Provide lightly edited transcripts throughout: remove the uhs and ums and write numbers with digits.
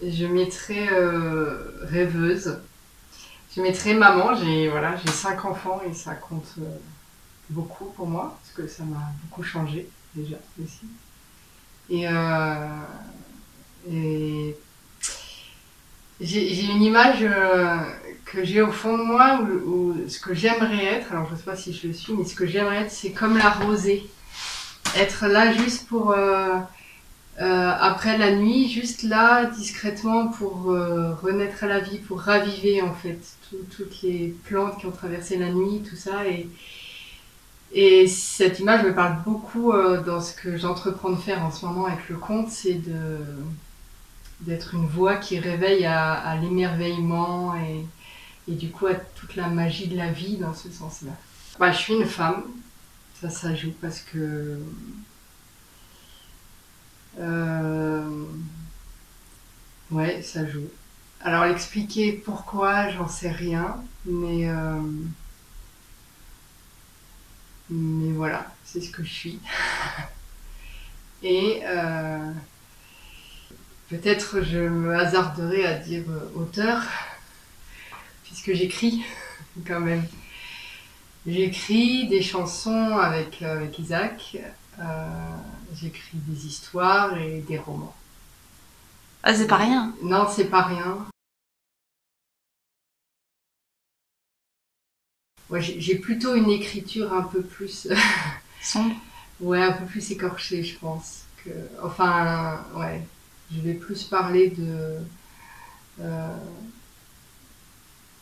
je mettrais rêveuse. Je mettrais maman. J'ai 5 enfants et ça compte beaucoup pour moi parce que ça m'a beaucoup changé déjà aussi. Et, et j'ai une image que j'ai au fond de moi où ce que j'aimerais être, alors je ne sais pas si je le suis, mais ce que j'aimerais être, c'est comme la rosée. Être là juste pour, après la nuit, juste là, discrètement, pour renaître à la vie, pour raviver en fait toutes les plantes qui ont traversé la nuit, tout ça. Et cette image me parle beaucoup dans ce que j'entreprends de faire en ce moment avec le conte, c'est d'être une voix qui réveille à l'émerveillement et du coup à toute la magie de la vie dans ce sens-là. Bah, je suis une femme, ça joue parce que euh, ouais, ça joue. Alors expliquer pourquoi, j'en sais rien, mais voilà, c'est ce que je suis. Et peut-être je me hasarderai à dire auteur, puisque j'écris quand même. J'écris des chansons avec Isaac, euh, j'écris des histoires et des romans. Ah, c'est pas rien. Non, c'est pas rien. Ouais, j'ai plutôt une écriture un peu plus, Sombre. ouais, un peu plus écorchée, je pense. Enfin, ouais, je vais plus parler euh,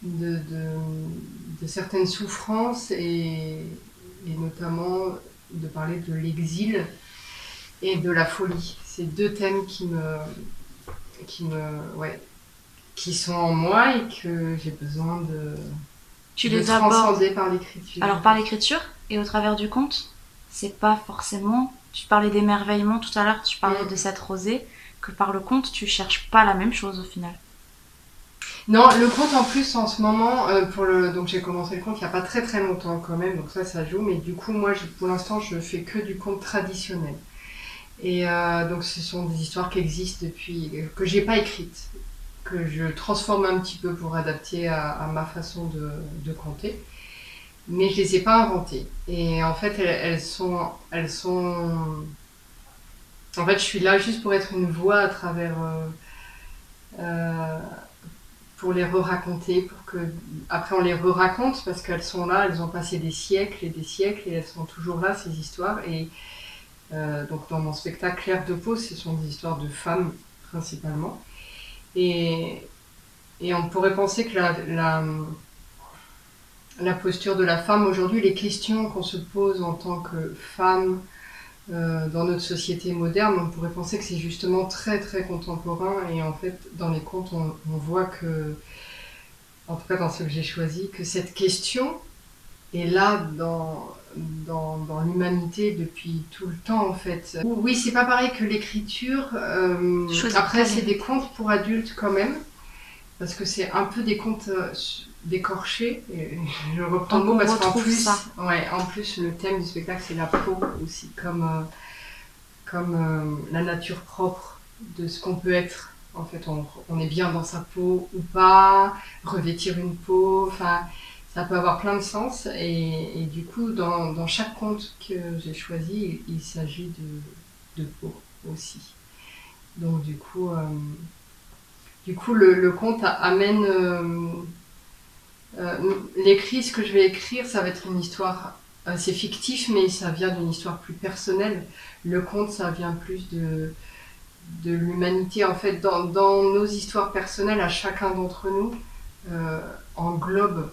de, de certaines souffrances et notamment de parler de l'exil et de la folie. C'est deux thèmes ouais, qui sont en moi et que j'ai besoin Tu de les abordes. transcender par l'écriture. Alors par l'écriture et au travers du conte, c'est pas forcément. Tu parlais d'émerveillement tout à l'heure, tu parlais de cette rosée, que par le conte, tu cherches pas la même chose au final. Non, le conte en plus en ce moment, donc j'ai commencé le conte il n'y a pas très très longtemps quand même, donc ça joue, mais du coup moi pour l'instant je fais que du conte traditionnel. Et donc ce sont des histoires qui existent depuis, que j'ai pas écrites, que je transforme un petit peu pour adapter à ma façon de conter, mais je les ai pas inventées. Et en fait elles sont, en fait je suis là juste pour être une voix à travers euh, pour les re-raconter, pour que après on les re-raconte parce qu'elles sont là, elles ont passé des siècles et des siècles et elles sont toujours là ces histoires. Et donc dans mon spectacle Clair de peau, ce sont des histoires de femmes principalement. Et, et on pourrait penser que la posture de la femme aujourd'hui, les questions qu'on se pose en tant que femme dans notre société moderne, on pourrait penser que c'est justement très très contemporain. Et en fait, dans les contes, on voit que, en tout cas dans ceux que j'ai choisis, que cette question est là dans l'humanité depuis tout le temps en fait. Oui, c'est pas pareil que l'écriture. Après, c'est des contes pour adultes quand même, parce que c'est un peu des contes d'écorchés. Et je reprends le mot parce qu'en plus, ouais, en plus le thème du spectacle c'est la peau aussi, comme la nature propre de ce qu'on peut être. En fait, on est bien dans sa peau ou pas, revêtir une peau, enfin, ça peut avoir plein de sens. Et du coup, dans chaque conte que j'ai choisi, il s'agit de peau aussi. Donc du coup le conte amène l'écrit, ce que je vais écrire, ça va être une histoire, c'est fictif, mais ça vient d'une histoire plus personnelle. Le conte, ça vient plus de l'humanité. En fait, dans nos histoires personnelles, à chacun d'entre nous, euh, englobe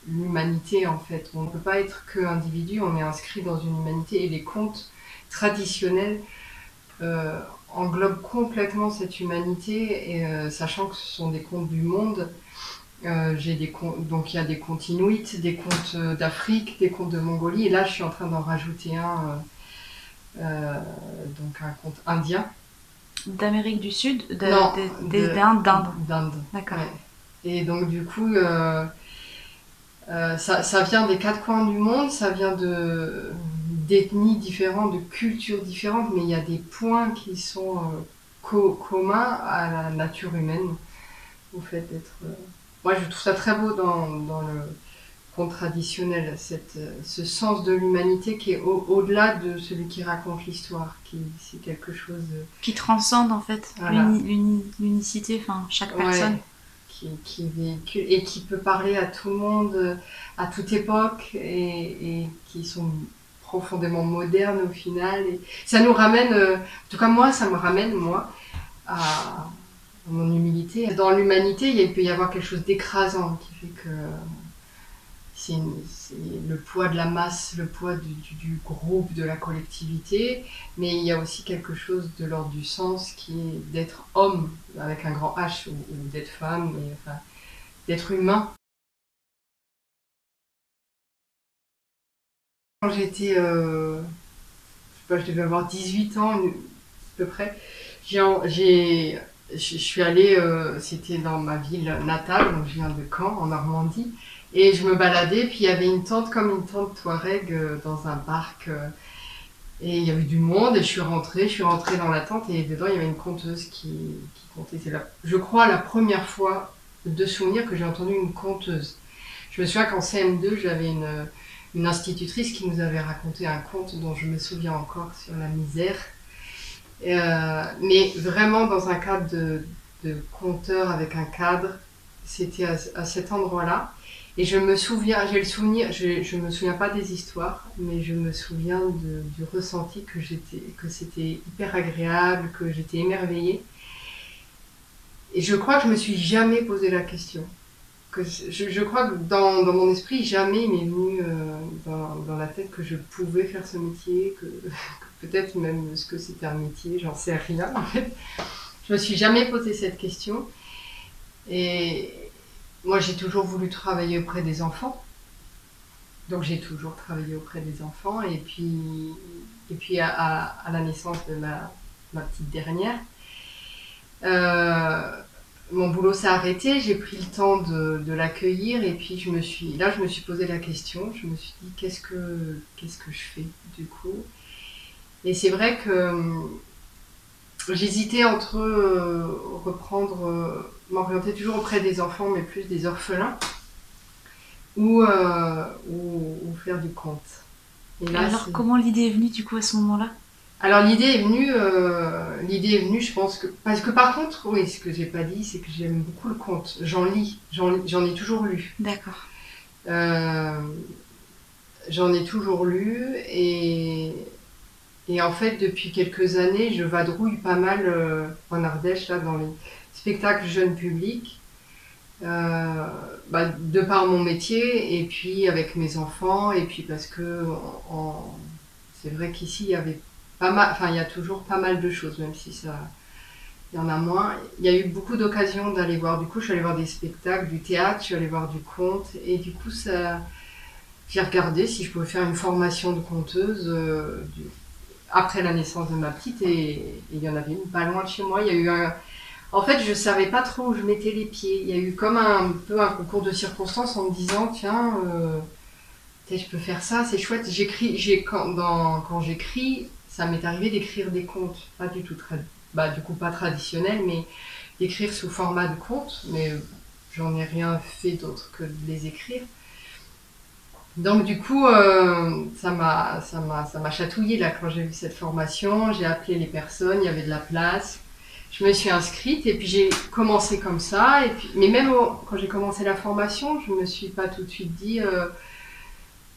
l'humanité, en fait. On ne peut pas être qu'individu, on est inscrit dans une humanité. Et les contes traditionnels englobent complètement cette humanité, et, sachant que ce sont des contes du monde. Donc il y a des contes inuits, des contes d'Afrique, des contes de Mongolie, et là je suis en train d'en rajouter donc un conte indien. D'Amérique du Sud, Non, d'Inde. D'accord. Ouais. Et donc du coup, ça vient des quatre coins du monde, ça vient d'ethnies différentes, de cultures différentes, mais il y a des points qui sont commun à la nature humaine, au fait d'être... Moi, je trouve ça très beau dans le conte traditionnel, ce sens de l'humanité qui est au-delà de celui qui raconte l'histoire, c'est quelque chose qui transcende en fait voilà. l'unicité, enfin chaque personne. Ouais, qui véhicule et qui peut parler à tout le monde, à toute époque, et qui sont profondément modernes au final. Et ça nous ramène, en tout cas moi, ça me ramène, moi, à mon humilité. Dans l'humanité, il peut y avoir quelque chose d'écrasant qui fait que c'est le poids de la masse, le poids du groupe, de la collectivité, mais il y a aussi quelque chose de l'ordre du sens qui est d'être homme avec un grand H ou d'être femme, et, enfin, d'être humain. Quand j'étais, je sais pas, je devais avoir 18 ans à peu près, je suis allée, c'était dans ma ville natale, donc je viens de Caen, en Normandie, et je me baladais, puis il y avait une tente comme une tente Touareg dans un parc, et il y avait du monde, et je suis rentrée dans la tente, et dedans il y avait une conteuse qui contait. C'est je crois la première fois de souvenir que j'ai entendu une conteuse. Je me souviens qu'en CM2, j'avais une institutrice qui nous avait raconté un conte dont je me souviens encore sur la misère. Mais vraiment dans un cadre de conteur avec un cadre, c'était à cet endroit-là. Et je me souviens, j'ai le souvenir, je me souviens pas des histoires, mais je me souviens du ressenti que c'était hyper agréable, que j'étais émerveillée. Et je crois que je me suis jamais posé la question. Je crois que dans mon esprit, jamais il m'est venu dans la tête que je pouvais faire ce métier, que peut-être même ce que c'était un métier, j'en sais rien en fait. Je me suis jamais posé cette question. Et moi, j'ai toujours voulu travailler auprès des enfants. Donc j'ai toujours travaillé auprès des enfants. Et puis à la naissance de ma petite dernière, mon boulot s'est arrêté, j'ai pris le temps de l'accueillir, et puis je me suis posé la question, je me suis dit qu'est-ce que je fais du coup. Et c'est vrai que j'hésitais entre m'orienter toujours auprès des enfants, mais plus des orphelins, ou faire du conte. Et là, alors comment l'idée est venue du coup à ce moment-là? Alors l'idée est venue, je pense que parce que par contre, oui, ce que j'ai pas dit, c'est que j'aime beaucoup le conte. J'en ai toujours lu. D'accord. J'en ai toujours lu, et en fait depuis quelques années, je vadrouille pas mal en Ardèche là dans les spectacles jeunes publics, de par mon métier, et puis avec mes enfants, et puis parce que c'est vrai qu'ici il y avait pas mal, enfin il y a toujours pas mal de choses, même si il y en a moins. Il y a eu beaucoup d'occasions d'aller voir, du coup je suis allée voir des spectacles, du théâtre, je suis allée voir du conte, et du coup j'ai regardé si je pouvais faire une formation de conteuse après la naissance de ma petite, et il y en avait une pas loin de chez moi. Il y a eu en fait, je savais pas trop où je mettais les pieds. Il y a eu comme un peu un concours de circonstances en me disant tiens, je peux faire ça, c'est chouette. Quand j'écris, ça m'est arrivé d'écrire des contes, pas du tout du coup pas traditionnels, mais d'écrire sous format de conte, mais j'en ai rien fait d'autre que de les écrire. Donc du coup, ça m'a chatouillé là quand j'ai vu cette formation. J'ai appelé les personnes, il y avait de la place. Je me suis inscrite, et puis j'ai commencé comme ça. Et puis, mais même quand j'ai commencé la formation, je me suis pas tout de suite dit.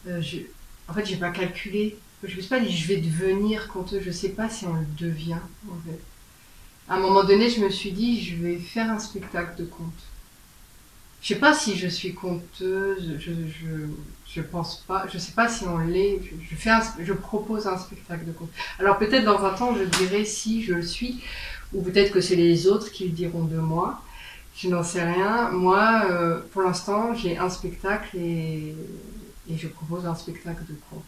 En fait, j'ai pas calculé. Je me suis pas dit je vais devenir conteuse. Je sais pas si on le devient en fait. À un moment donné, je me suis dit je vais faire un spectacle de conte. Je sais pas si je suis conteuse, je pense pas, je sais pas si on l'est, je propose un spectacle de conte. Alors peut-être dans un temps je dirai si je le suis, ou peut-être que c'est les autres qui le diront de moi, je n'en sais rien. Moi, pour l'instant, j'ai un spectacle, et je propose un spectacle de conte.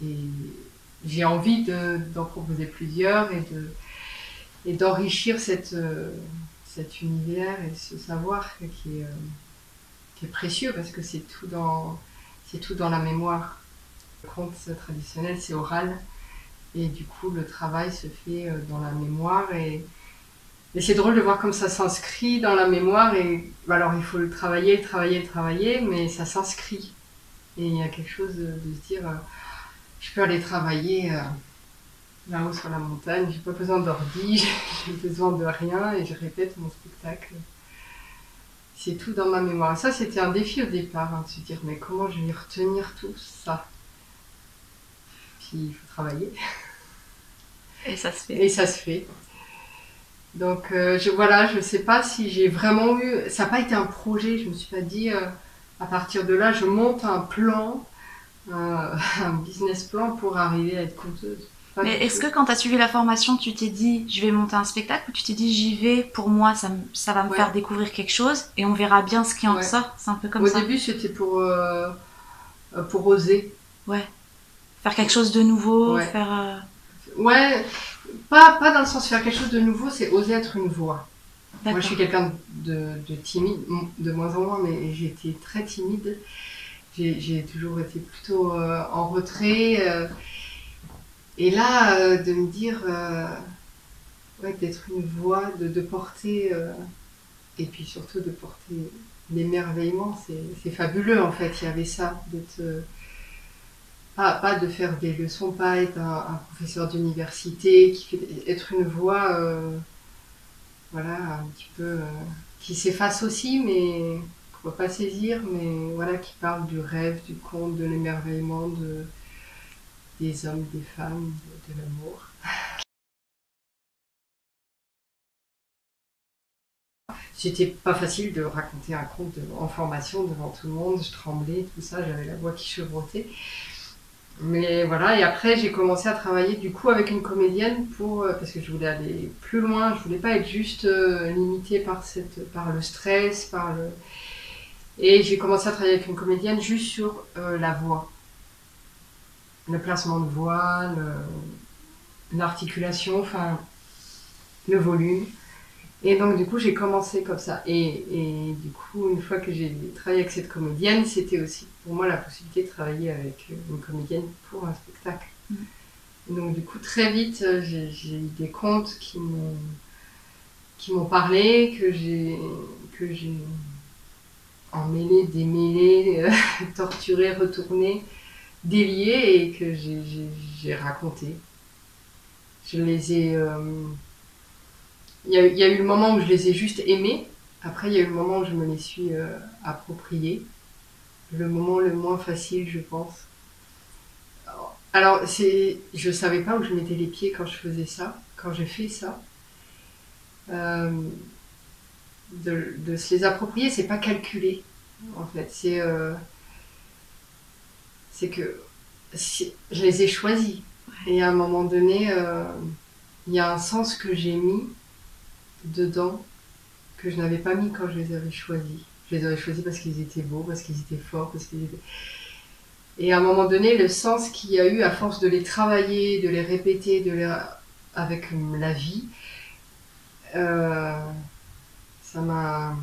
Et j'ai envie d'en proposer plusieurs, et d'enrichir cet univers et ce savoir qui est précieux, parce que c'est tout dans la mémoire. Le conte traditionnel, c'est oral, et du coup le travail se fait dans la mémoire, et Et c'est drôle de voir comme ça s'inscrit dans la mémoire et alors il faut le travailler, le travailler, le travailler, mais ça s'inscrit. Et il y a quelque chose de se dire, je peux aller travailler là-haut sur la montagne, j'ai pas besoin d'ordi, j'ai besoin de rien et je répète mon spectacle. C'est tout dans ma mémoire. Et ça, c'était un défi au départ, hein, de se dire, mais comment je vais retenir tout ça? Puis il faut travailler. Et ça se fait. Et ça se fait. Donc je sais pas si j'ai vraiment eu. Ça n'a pas été un projet, je me suis pas dit à partir de là, je monte un plan, un business plan pour arriver à être conteuse. Pas Mais du est-ce tout. que quand tu as suivi la formation, tu t'es dit je vais monter un spectacle ou tu t'es dit j'y vais, pour moi ça va me Ouais. faire découvrir quelque chose et on verra bien ce qui en Ouais. ressort? C'est un peu comme Au ça. début, c'était pour oser. Ouais. Faire quelque chose de nouveau, Ouais. faire. Ouais, pas dans le sens de faire quelque chose de nouveau, c'est oser être une voix. Moi, D'accord. je suis quelqu'un de timide, de moins en moins, mais j'ai été très timide. J'ai toujours été plutôt en retrait. Et là, de me dire, ouais, d'être une voix, de porter, et puis surtout de porter l'émerveillement, c'est fabuleux en fait. Il y avait ça, d'être, pas de faire des leçons, pas être un professeur d'université, être une voix, voilà, un petit peu, qui s'efface aussi, mais qu'on ne va pas saisir, mais voilà, qui parle du rêve, du conte, de l'émerveillement, des hommes, des femmes, de l'amour. C'était pas facile de raconter un conte en formation devant tout le monde, je tremblais, tout ça, j'avais la voix qui chevrotait. Mais voilà, et après j'ai commencé à travailler du coup avec une comédienne parce que je voulais aller plus loin, je voulais pas être juste limitée par le stress, et j'ai commencé à travailler avec une comédienne juste sur la voix, le placement de voix, l'articulation, enfin le volume. Et donc du coup j'ai commencé comme ça. Et du coup une fois que j'ai travaillé avec cette comédienne, c'était aussi pour moi la possibilité de travailler avec une comédienne pour un spectacle. Mm. Donc du coup très vite j'ai eu des contes qui m'ont parlé, que j'ai emmêlé, démêlé, torturé, retourné, délié et que j'ai raconté. Je les ai... Il y a eu le moment où je les ai juste aimés. Après, il y a eu le moment où je me les suis appropriés. Le moment le moins facile, je pense. Alors, je savais pas où je mettais les pieds quand je faisais ça, quand j'ai fait ça. Euh, de se les approprier, c'est pas calculé, en fait. C'est que je les ai choisis. Et à un moment donné, il y a un sens que j'ai mis dedans que je n'avais pas mis quand je les avais choisis. Je les avais choisis parce qu'ils étaient beaux, parce qu'ils étaient forts, parce qu'ils étaient... Et à un moment donné, le sens qu'il y a eu à force de les travailler, de les répéter, avec la vie, ça m'a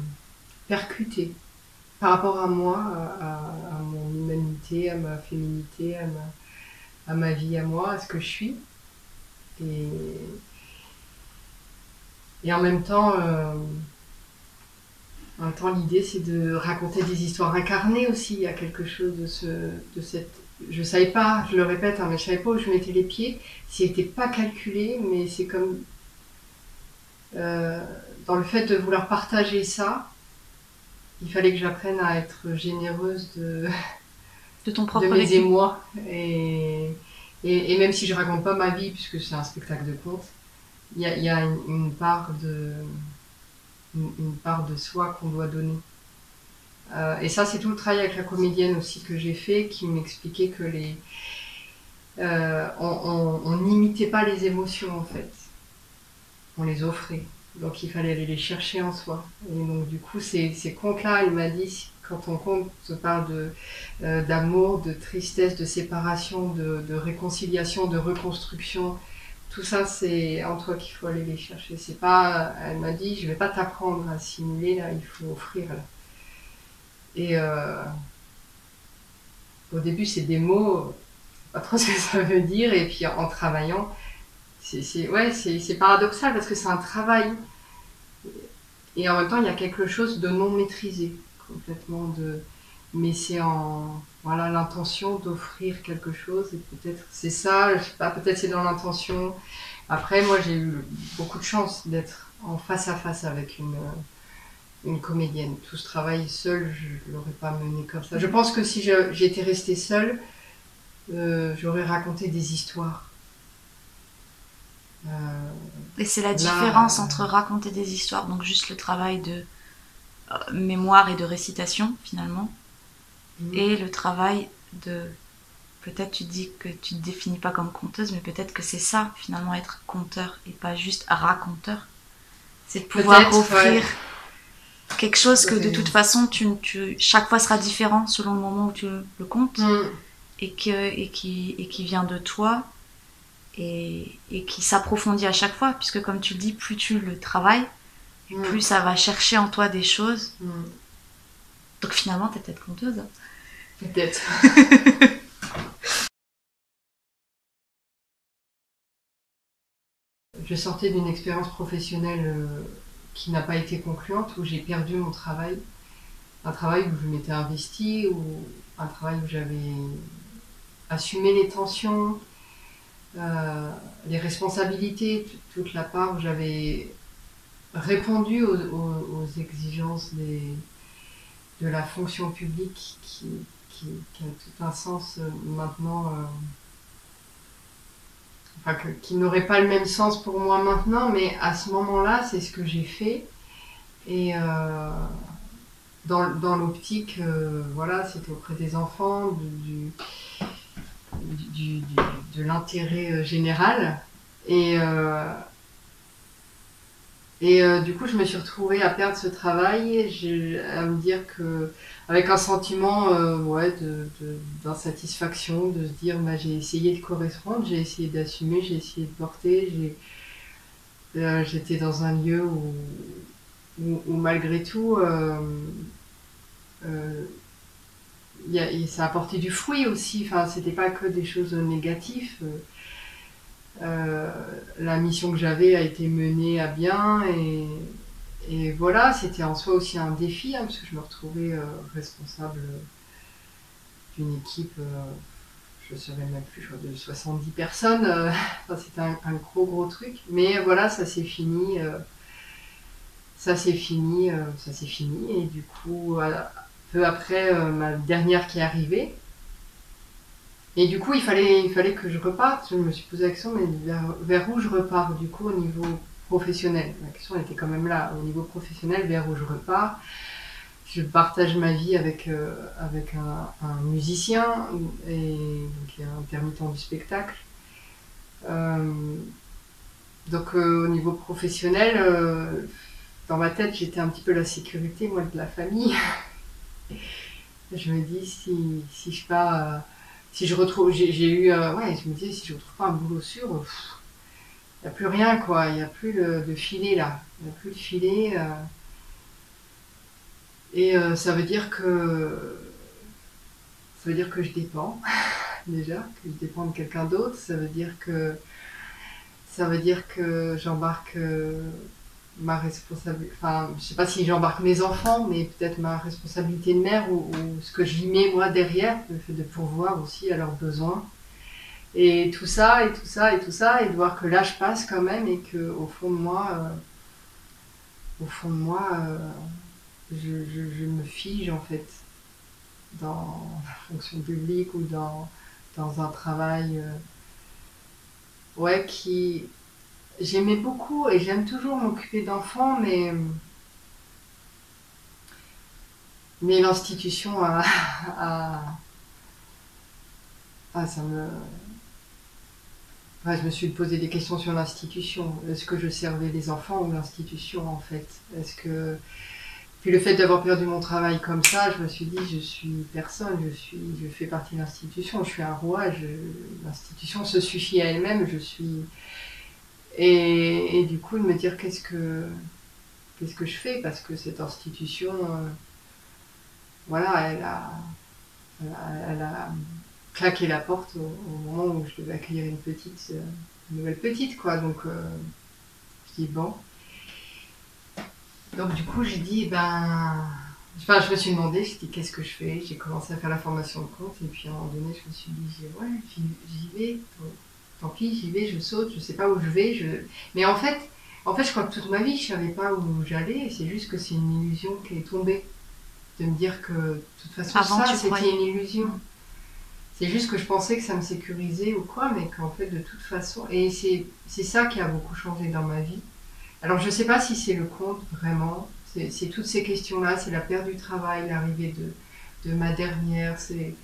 percuté par rapport à moi, à mon humanité, à ma féminité, à ma vie, à moi, à ce que je suis. Et, et en même temps, l'idée, c'est de raconter des histoires incarnées aussi. Il y a quelque chose de cette... Je savais pas, je le répète, hein, mais je savais pas où je mettais les pieds. C'était pas calculé, mais c'est comme... dans le fait de vouloir partager ça, il fallait que j'apprenne à être généreuse De ton de propre mes vécu. émois. Et même si je raconte pas ma vie, puisque c'est un spectacle de conte, il y a une part une part de soi qu'on doit donner. Et ça, c'est tout le travail avec la comédienne aussi que j'ai fait, qui m'expliquait que on n'imitait pas les émotions en fait, on les offrait. Donc il fallait aller les chercher en soi. Et donc du coup, ces contes-là, elle m'a dit, quand on conte, on parle d'amour, de tristesse, de séparation, de réconciliation, de reconstruction. Tout ça, c'est en toi qu'il faut aller les chercher. C'est pas, elle m'a dit, je vais pas t'apprendre à simuler là, il faut offrir là. Et au début, c'est des mots, pas trop ce que ça veut dire. Et puis en travaillant, ouais, c'est paradoxal parce que c'est un travail. Et en même temps, il y a quelque chose de non maîtrisé, complètement mais c'est voilà, l'intention d'offrir quelque chose, et peut-être c'est ça, je sais pas, peut-être c'est dans l'intention. Après, moi, j'ai eu beaucoup de chance d'être en face à face avec une comédienne. Tout ce travail seul, je l'aurais pas mené comme ça. Je pense que si j'étais restée seule, j'aurais raconté des histoires. Et c'est la Là, différence entre raconter des histoires, donc juste le travail de mémoire et de récitation finalement, et le travail de... Peut-être tu dis que tu te définis pas comme conteuse, mais peut-être que c'est ça finalement être conteur et pas juste raconteur. C'est de pouvoir offrir quelque chose que de toute façon chaque fois sera différent selon le moment où tu le comptes et qui vient de toi et qui s'approfondit à chaque fois, puisque comme tu le dis, plus tu le travailles, plus ça va chercher en toi des choses. Donc finalement, t'es peut-être conteuse. Peut-être. Je sortais d'une expérience professionnelle qui n'a pas été concluante, où j'ai perdu mon travail. Un travail où je m'étais investie, ou un travail où j'avais assumé les tensions, les responsabilités, toute la part où j'avais répondu aux exigences de la fonction publique qui a tout un sens maintenant, enfin qui n'aurait pas le même sens pour moi maintenant, mais à ce moment-là, c'est ce que j'ai fait. Et dans l'optique, voilà, c'était auprès des enfants, de l'intérêt général. Et du coup, je me suis retrouvée à perdre ce travail, à me dire que, avec un sentiment ouais, d'insatisfaction, de se dire bah, j'ai essayé de correspondre, j'ai essayé d'assumer, j'ai essayé de porter, j'étais dans un lieu où malgré tout, ça a apporté du fruit aussi, enfin, c'était pas que des choses négatives. La mission que j'avais a été menée à bien, et voilà, c'était en soi aussi un défi, hein, parce que je me retrouvais responsable d'une équipe, je ne sais même plus, je crois, de 70 personnes. Enfin, c'était un gros truc, mais voilà, ça s'est fini, et du coup, peu après, ma dernière qui est arrivée. Et du coup, il fallait que je reparte. Je me suis posé la question, mais vers où je repars du coup au niveau professionnel? La question était quand même là, au niveau professionnel, vers où je repars. Je partage ma vie avec un musicien qui est intermittent du spectacle. Donc au niveau professionnel, dans ma tête, j'étais un petit peu la sécurité, moi, de la famille. Je me dis, si je pars... si je retrouve, j'ai eu, ouais, je me disais, si je retrouve pas un boulot sûr, il n'y a plus rien, quoi. Il n'y a plus de filet, là. Il n'y a plus de filet. Et ça veut dire que je dépends, déjà, que je dépends de quelqu'un d'autre. Ça veut dire que j'embarque ma responsabilité. Enfin, je sais pas si j'embarque mes enfants, mais peut-être ma responsabilité de mère, ou ce que j'y mets moi derrière, le fait de pourvoir aussi à leurs besoins. Et tout ça, et de voir que là je passe quand même, et que au fond de moi, je me fige en fait dans la fonction publique, ou dans un travail ouais, qui j'aimais beaucoup, et j'aime toujours m'occuper d'enfants, mais l'institution ça me... Ouais, je me suis posé des questions sur l'institution. Est-ce que je servais les enfants ou l'institution, en fait? Puis le fait d'avoir perdu mon travail comme ça, je me suis dit, je suis personne, je fais partie de l'institution, je suis un rouage, l'institution se suffit à elle-même, je suis... Et du coup, de me dire qu'est-ce que je fais, parce que cette institution, voilà, elle a claqué la porte au moment où je devais accueillir une nouvelle petite, quoi. Donc, je dis bon. Donc du coup, j'ai dit, ben... Enfin, je me suis demandé, j'ai dit, qu'est-ce que je fais? J'ai commencé à faire la formation de compte, et puis à un moment donné, je me suis dit, ouais, j'y vais. Tant pis, j'y vais, je saute, je sais pas où je vais. Mais en fait, je crois que toute ma vie, je savais pas où j'allais, et c'est juste que c'est une illusion qui est tombée. De me dire que, de toute façon, Avant, ça, tu c'était croyais. une illusion. C'est juste que je pensais que ça me sécurisait ou quoi, mais qu'en fait, de toute façon... Et c'est ça qui a beaucoup changé dans ma vie. Alors, je sais pas si c'est le compte, vraiment. C'est toutes ces questions-là, c'est la perte du travail, l'arrivée de ma dernière, c'est...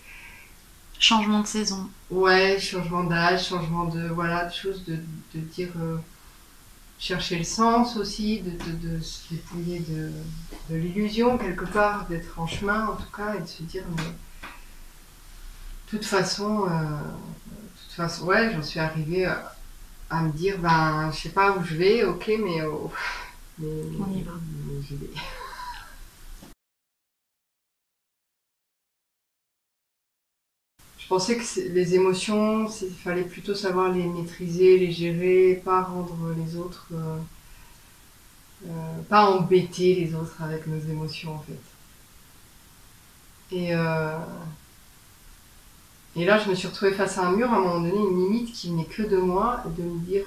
Changement de saison. Ouais, changement d'âge, changement de... Voilà, de choses, de dire... chercher le sens aussi, de se dépouiller de l'illusion, quelque part, d'être en chemin, en tout cas, et de se dire, mais... De toute façon, ouais, j'en suis arrivée à me dire, ben, je sais pas où je vais, ok, mais, On y va. mais j'y vais. Je pensais que les émotions, il fallait plutôt savoir les maîtriser, les gérer, pas rendre les autres, pas embêter les autres avec nos émotions en fait. Et, euh, et là, je me suis retrouvée face à un mur à un moment donné, une limite qui venait que de moi, et de me dire,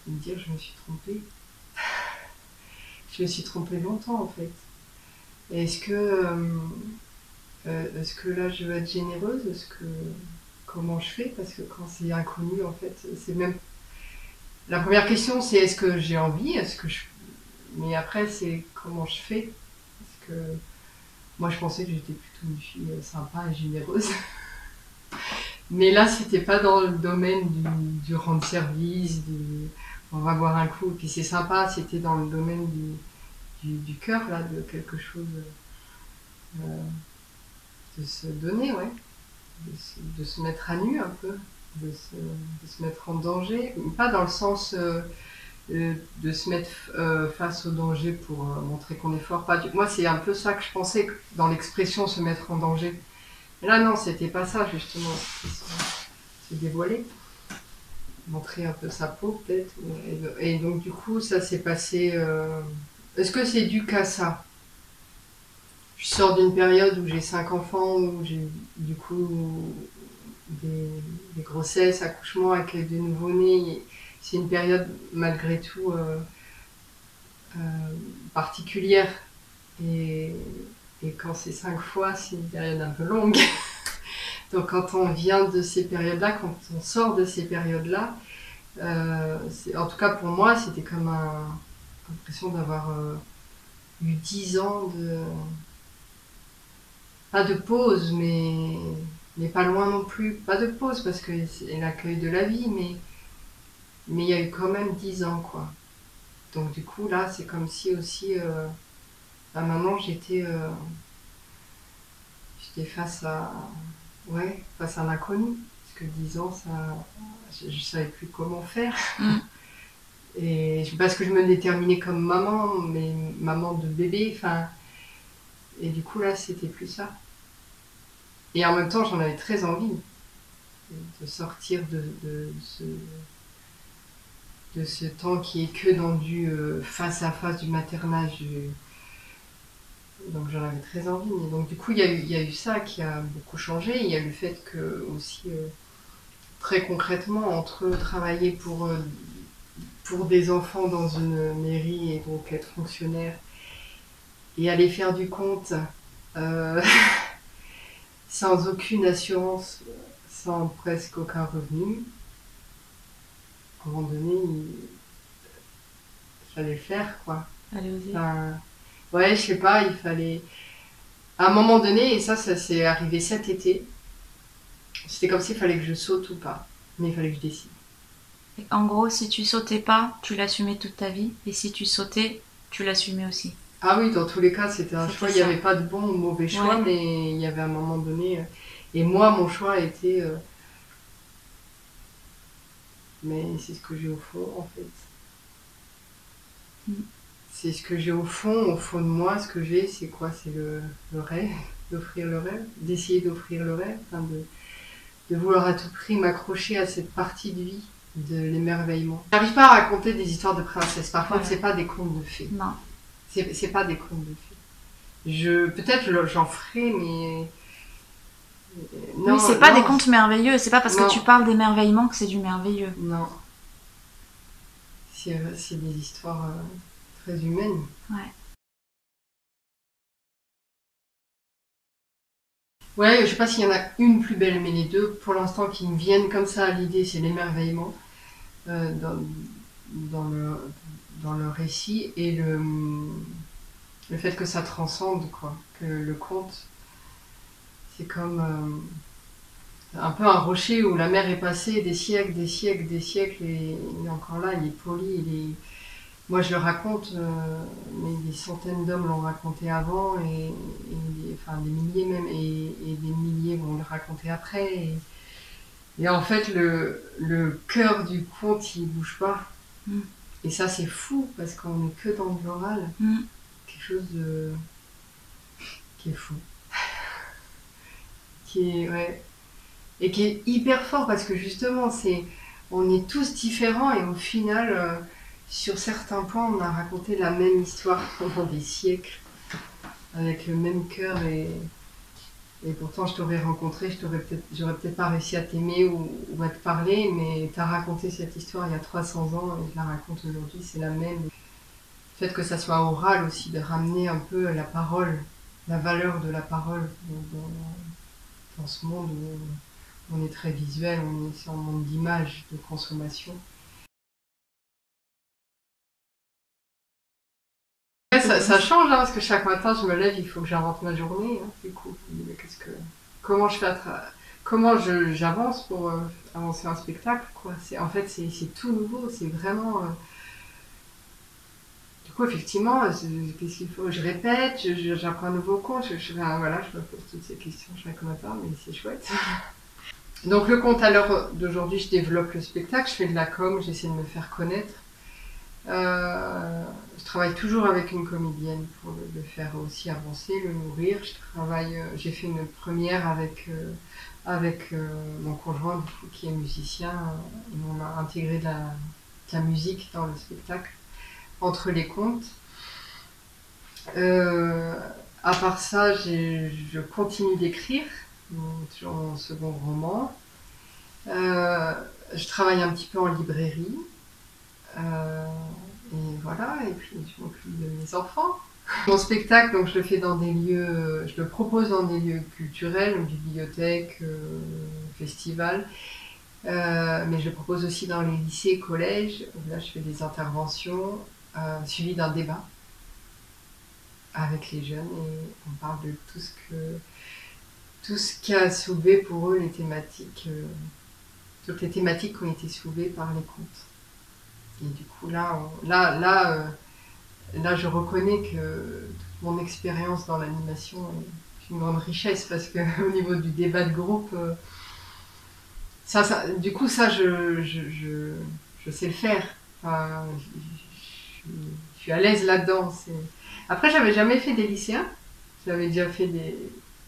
je me suis trompée. Je me suis trompée longtemps en fait. Et est-ce que là je veux être généreuse? Comment je fais? Parce que quand c'est inconnu, en fait, c'est même. La première question, c'est est-ce que j'ai envie? Mais après, c'est comment je fais? Parce que moi, je pensais que j'étais plutôt une fille sympa et généreuse. Mais là, c'était pas dans le domaine du rendre service, on va boire un coup, et puis c'est sympa, c'était dans le domaine du cœur, là, de quelque chose euh, de se donner, ouais. De se mettre à nu un peu, de se mettre en danger, pas dans le sens de se mettre face au danger pour montrer qu'on est fort. Moi, c'est un peu ça que je pensais dans l'expression se mettre en danger. Mais là, non, c'était pas ça, justement. C'était se dévoiler, montrer un peu sa peau, peut-être. Et donc, du coup, ça s'est passé. Est-ce que c'est dû qu'à ça? Je sors d'une période où j'ai 5 enfants, où j'ai du coup des, des grossesses, accouchements, accueil de nouveau-nés. C'est une période malgré tout euh, particulière. Et, et quand c'est 5 fois, c'est une période un peu longue. Donc quand on vient de ces périodes-là, quand on sort de ces périodes-là, en tout cas pour moi, c'était comme l'impression d'avoir eu 10 ans de... Pas de pause, mais pas loin non plus. Pas de pause parce que c'est l'accueil de la vie, mais il y a eu quand même 10 ans, quoi. Donc du coup, là, c'est comme si aussi, à maman, j'étais face à l'inconnu. Parce que 10 ans, ça, je savais plus comment faire. Mm. Parce que je me déterminais comme maman, mais maman de bébé, enfin... Et du coup, là, c'était plus ça. Et en même temps, j'en avais très envie de sortir de ce temps qui est que dans du face à face du maternage. Donc j'en avais très envie. Mais donc du coup, il y a eu ça qui a beaucoup changé. Il y a eu le fait que aussi, très concrètement, entre travailler pour des enfants dans une mairie et donc être fonctionnaire et aller faire du compte euh, sans aucune assurance, sans presque aucun revenu, à un moment donné, il fallait le faire, quoi. Allez oser. Enfin, ouais, je sais pas, il fallait... À un moment donné, et ça s'est arrivé cet été, c'était comme s'il fallait que je saute ou pas. Mais il fallait que je décide. En gros, si tu sautais pas, tu l'assumais toute ta vie. Et si tu sautais, tu l'assumais aussi. Ah oui, dans tous les cas, c'était un C'était choix. Il n'y ça. avait pas de bon ou mauvais choix, Ouais. mais il y avait un moment donné... Et moi, mon choix était... mais c'est ce que j'ai au fond, en fait. Mm. C'est ce que j'ai au fond de moi, ce que j'ai, c'est quoi? C'est le rêve, d'offrir le rêve, d'essayer d'offrir le rêve, enfin de vouloir à tout prix m'accrocher à cette partie de vie de l'émerveillement. J'arrive pas à raconter des histoires de princesses. Par contre, Ouais. c'est pas des contes de fées. Non. C'est pas des contes de fées. Peut-être j'en ferai, mais non. Oui, c'est pas non, des contes merveilleux. C'est pas parce Non. que tu parles d'émerveillement que c'est du merveilleux. Non. C'est des histoires très humaines. Ouais. Ouais, je sais pas s'il y en a une plus belle, mais les deux, pour l'instant, qui me viennent comme ça à l'idée, c'est l'émerveillement dans dans le récit et le fait que ça transcende, quoi. Que le conte, c'est comme un peu un rocher où la mer est passée des siècles, des siècles, des siècles, et il est encore là, il est poli, moi je le raconte, mais des centaines d'hommes l'ont raconté avant, enfin des milliers même, et des milliers vont le raconter après. Et en fait, le cœur du conte, il bouge pas. Mm. Et ça, c'est fou, parce qu'on n'est que dans de l'oral. Mm. Quelque chose qui est fou. Ouais. Et qui est hyper fort, parce que justement, on est tous différents, et au final, sur certains points, on a raconté la même histoire pendant des siècles, avec le même cœur, et pourtant je t'aurais rencontré, j'aurais peut-être pas réussi à t'aimer ou à te parler, mais t'as raconté cette histoire il y a 300 ans, et je la raconte aujourd'hui, c'est la même. Le fait que ça soit oral aussi, de ramener un peu la parole, la valeur de la parole dans ce monde où on est très visuel, on est sur un monde d'images, de consommation. Ouais, ça change, hein, parce que chaque matin je me lève, il faut que j'invente ma journée. Hein, du coup, je me dis, mais comment je fais comment j'avance pour avancer un spectacle, quoi. En fait, c'est tout nouveau, c'est vraiment. Du coup, effectivement, qu'est-ce qu'il faut? Je répète, j'apprends un nouveau conte, voilà, je me pose toutes ces questions chaque matin, mais c'est chouette. Donc le conte à l'heure d'aujourd'hui, je développe le spectacle, je fais de la com, j'essaie de me faire connaître. Je travaille toujours avec une comédienne pour le faire aussi avancer, le nourrir. J'ai fait une première avec mon conjoint du coup, qui est musicien. Et on a intégré de la musique dans le spectacle, entre les contes. À part ça, je continue d'écrire, toujours mon second roman. Je travaille un petit peu en librairie. Et voilà, et puis je m'occupe de mes enfants. Mon spectacle, donc je le fais dans des lieux, je le propose dans des lieux culturels, donc bibliothèques, festivals, mais je le propose aussi dans les lycées, collèges. Là, je fais des interventions suivies d'un débat avec les jeunes et on parle de tout ce qui a soulevé pour eux les thématiques, toutes les thématiques qui ont été soulevées par les contes. Et du coup, là, je reconnais que toute mon expérience dans l'animation est une grande richesse parce qu'au niveau du débat de groupe, du coup, ça, je sais le faire. Enfin, je suis à l'aise là-dedans. Après, j'avais jamais fait des lycéens. J'avais déjà fait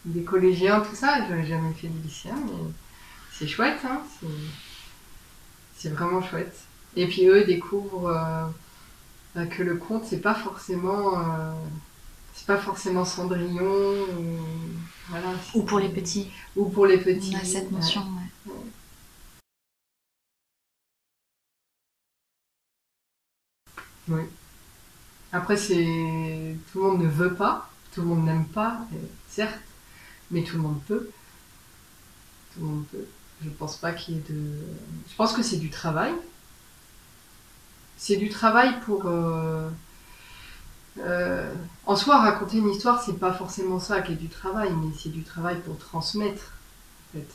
des collégiens, tout ça. J'avais jamais fait des lycéens, mais c'est chouette, hein. C'est vraiment chouette. Et puis eux découvrent que le conte, c'est pas forcément Cendrillon. Voilà, Ou pour les petits. Ou pour les petits. On a cette notion, ouais. Oui. Après, tout le monde ne veut pas, tout le monde n'aime pas, certes, mais tout le monde peut. Tout le monde peut. Je pense pas qu'il y ait de. Je pense que c'est du travail. C'est du travail pour. En soi, raconter une histoire, c'est pas forcément ça qui est du travail, mais c'est du travail pour transmettre, en fait.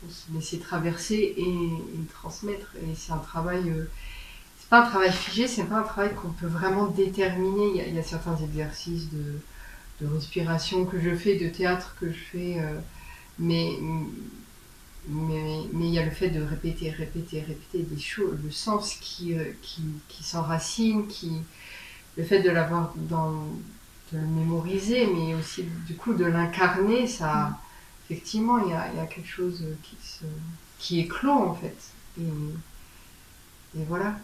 Pour se laisser traverser et transmettre. Et c'est un travail. C'est pas un travail figé, c'est pas un travail qu'on peut vraiment déterminer. Il y a certains exercices de respiration que je fais, de théâtre que je fais, mais il y a le fait de répéter des choses, le sens qui s'enracine, le fait de l'avoir de le mémoriser, mais aussi du coup de l'incarner, ça, effectivement, il y a quelque chose qui éclot en fait. et voilà.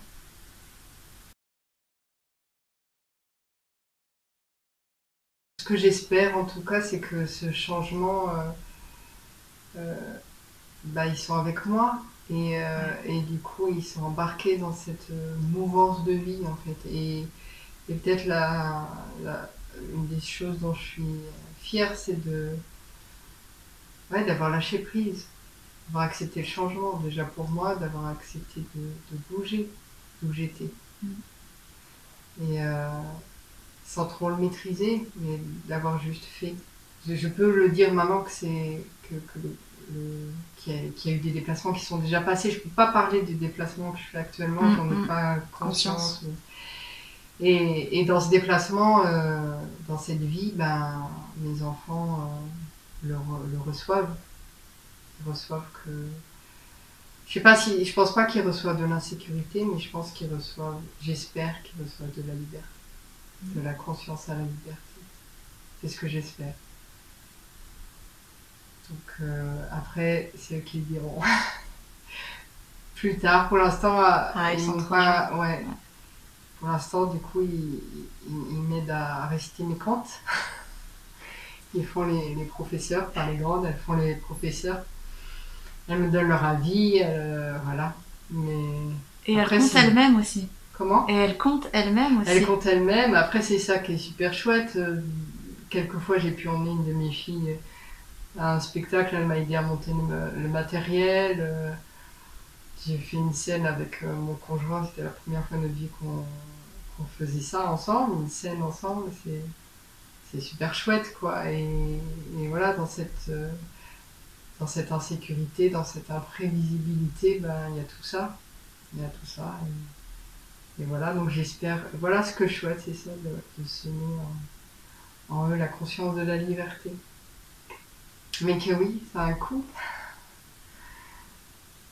Ce que j'espère en tout cas, c'est que ce changement, bah, ils sont avec moi et du coup ils sont embarqués dans cette mouvance de vie en fait. Et peut-être une des choses dont je suis fière, c'est d'avoir lâché prise, d'avoir accepté le changement, déjà pour moi, d'avoir accepté de bouger d'où j'étais. Mm. Et sans trop le maîtriser, mais d'avoir juste fait. Je peux le dire maintenant que c'est qu'il y a eu des déplacements qui sont déjà passés. Je ne peux pas parler des déplacements que je fais actuellement, j'en ai pas conscience. Et dans ce déplacement, dans cette vie, ben, mes enfants le reçoivent. Ils reçoivent que. Je pense pas qu'ils reçoivent de l'insécurité, mais je pense qu'ils reçoivent, j'espère qu'ils reçoivent de la liberté, de la conscience à la liberté. C'est ce que j'espère. Donc après, c'est eux qui le diront. Plus tard, pour l'instant, ils sont trop pas. Ouais. Pour l'instant, du coup, ils m'aident à réciter mes contes. Ils font les professeurs, pas les grandes, elles font les professeurs. Elles me donnent leur avis, voilà. Mais et après, elles comptent elles-mêmes aussi. Comment ? Et elles comptent elles-mêmes aussi. Elles comptent elles-mêmes. Après, c'est ça qui est super chouette. Quelquefois, j'ai pu emmener une de mes filles à un spectacle. Elle m'a aidé à monter le matériel. J'ai fait une scène avec mon conjoint. C'était la première fois de notre vie qu'on faisait ça ensemble, une scène ensemble. C'est super chouette, quoi. Et voilà, dans cette insécurité, dans cette imprévisibilité, ben, il y a tout ça. Il y a tout ça. Et voilà, donc j'espère. Voilà ce que je souhaite, c'est ça, de semer en eux la conscience de la liberté. Mais que oui, ça a un coût.